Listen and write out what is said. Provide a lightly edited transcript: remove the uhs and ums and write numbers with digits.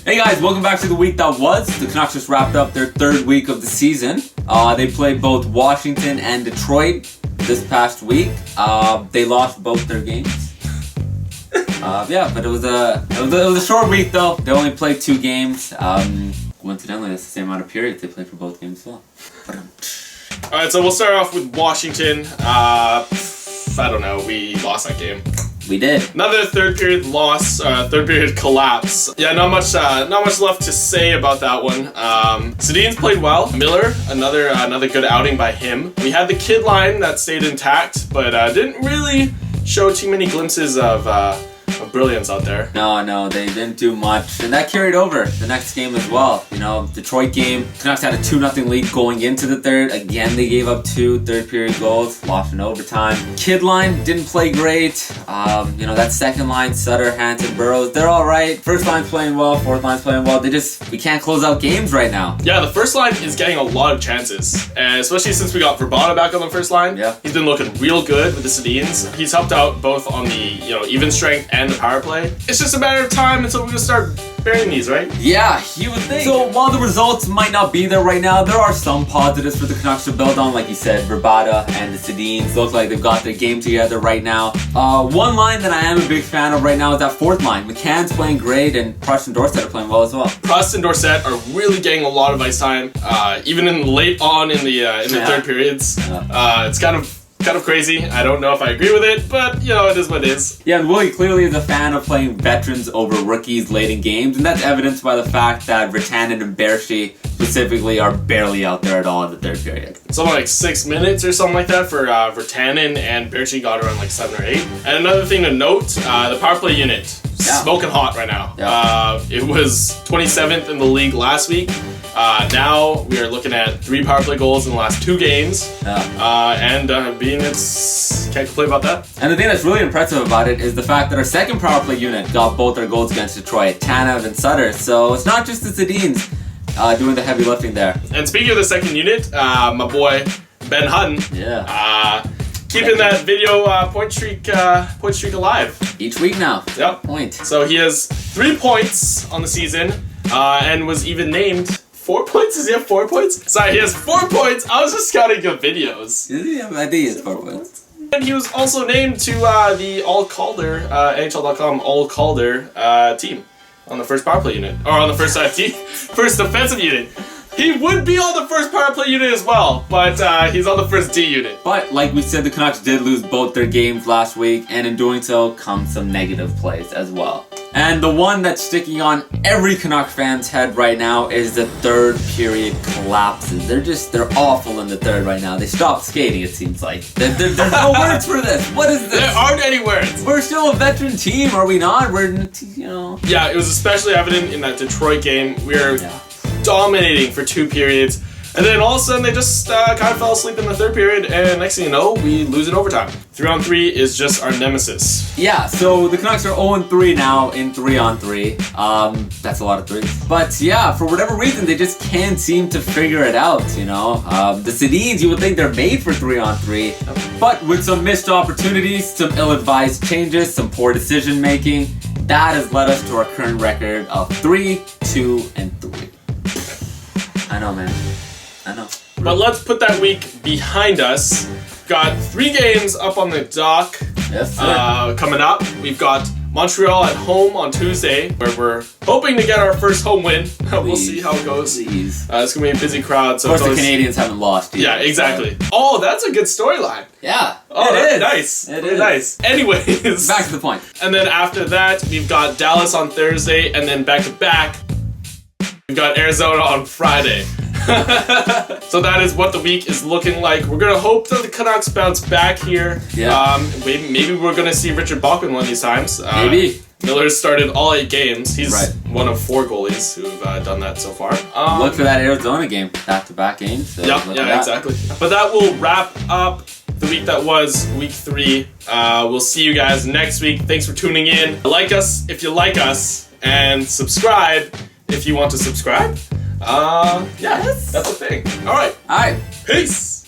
Hey guys, welcome back to the week that was. The Canucks just wrapped up their third week of the season. They played both Washington and Detroit this past week. They lost both their games. But it was a short week though. They only played 2 games. Coincidentally, that's the same amount of periods they played for both games as well. Alright, so we'll start off with Washington. I don't know, we lost that game. We did. Another third period loss, third period collapse. Yeah, not much left to say about that one. Sedin's played well. Miller, another good outing by him. We had the kid line that stayed intact, but didn't really show too many glimpses of brilliance out there. No, they didn't do much, and that carried over the next game as well. You know, Detroit game, Canucks had a 2-0 lead going into the third. Again, they gave up 2 third-period goals, lost in overtime. Kid line didn't play great. That second line, Sutter, Hanson, Burrows, they're all right. First line's playing well, fourth line's playing well. We can't close out games right now. Yeah, the first line is getting a lot of chances, and especially since we got Verbata back on the first line. Yeah, he's been looking real good with the Sedins. He's helped out both on the even strength and the power play. It's just a matter of time until we can start burying these, right? Yeah, you would think. So while the results might not be there right now, there are some positives for the Canucks to build on. Like you said, Verbata and the Sedins look like they've got their game together right now. One line that I am a big fan of right now is that fourth line. McCann's playing great, and Prust and Dorsett are playing well as well. Prust and Dorsett are really getting a lot of ice time, even in late on in the third periods. It's kind of crazy. I don't know if I agree with it, but it is what it is. Yeah, and Willie clearly is a fan of playing veterans over rookies late in games, and that's evidenced by the fact that Virtanen and Berchi specifically are barely out there at all in the third period. Something like 6 minutes or something like that for Virtanen, and Berchi got around like 7 or 8. And another thing to note, the power play unit, smoking hot right now. Yeah. It was 27th in the league last week. Now we are looking at 3 power play goals in the last 2 games. Can't complain about that. And the thing that's really impressive about it is the fact that our second power play unit got both their goals against Detroit, Tanev and Sutter. So it's not just the Sedins doing the heavy lifting there. And speaking of the second unit, my boy Ben Hutton. Yeah. Keeping that video point streak alive. Each week now. Yep. Point. So he has 3 points on the season, and was even named 4 points? Does he have 4 points? Sorry, he has 4 points. I was just counting the videos. Yeah, I think he has 4 points. And he was also named to the All-Calder, NHL.com All-Calder team on the first power play unit. Or on the first defensive unit. He would be on the first power play unit as well, but he's on the first D unit. But like we said, the Canucks did lose both their games last week, and in doing so comes some negative plays as well. And the one that's sticking on every Canucks fan's head right now is the third period collapses. They're awful in the third right now. They stopped skating, it seems like. There's no words for this. What is this? There aren't any words. We're still a veteran team, are we not? Yeah, it was especially evident in that Detroit game. We were dominating for 2 periods. And then all of a sudden they just kind of fell asleep in the third period, and next thing you know, we lose in overtime. 3-on-3 is just our nemesis. Yeah, so the Canucks are 0-3 now in 3-on-3. That's a lot of threes. But yeah, for whatever reason, they just can't seem to figure it out, The Sedins, you would think they're made for 3-on-3, but with some missed opportunities, some ill-advised changes, some poor decision-making, that has led us to our current record of 3-2-3. I know, man. I know. But let's put that week behind us. Got 3 games up on the dock. Yes, sir. Coming up. We've got Montreal at home on Tuesday, where we're hoping to get our first home win. We'll see how it goes. It's going to be a busy crowd. So of course, the Canadians haven't lost either. Yeah, exactly. Oh, that's a good storyline. Yeah, it is. Nice. It is. Nice. Anyways. Back to the point. And then after that, we've got Dallas on Thursday, and then back-to-back, we've got Arizona on Friday. So that is what the week is looking like. We're going to hope that the Canucks bounce back here. Yeah. Maybe we're going to see Richard Bachman one of these times. Maybe. Miller's started all 8 games. He's one of 4 goalies who've done that so far. Look for that Arizona game, back-to-back games. So yeah, exactly. But that will wrap up the week that was week 3. We'll see you guys next week. Thanks for tuning in. Like us if you like us, and subscribe if you want to subscribe. That's the thing. All right. All right. Peace.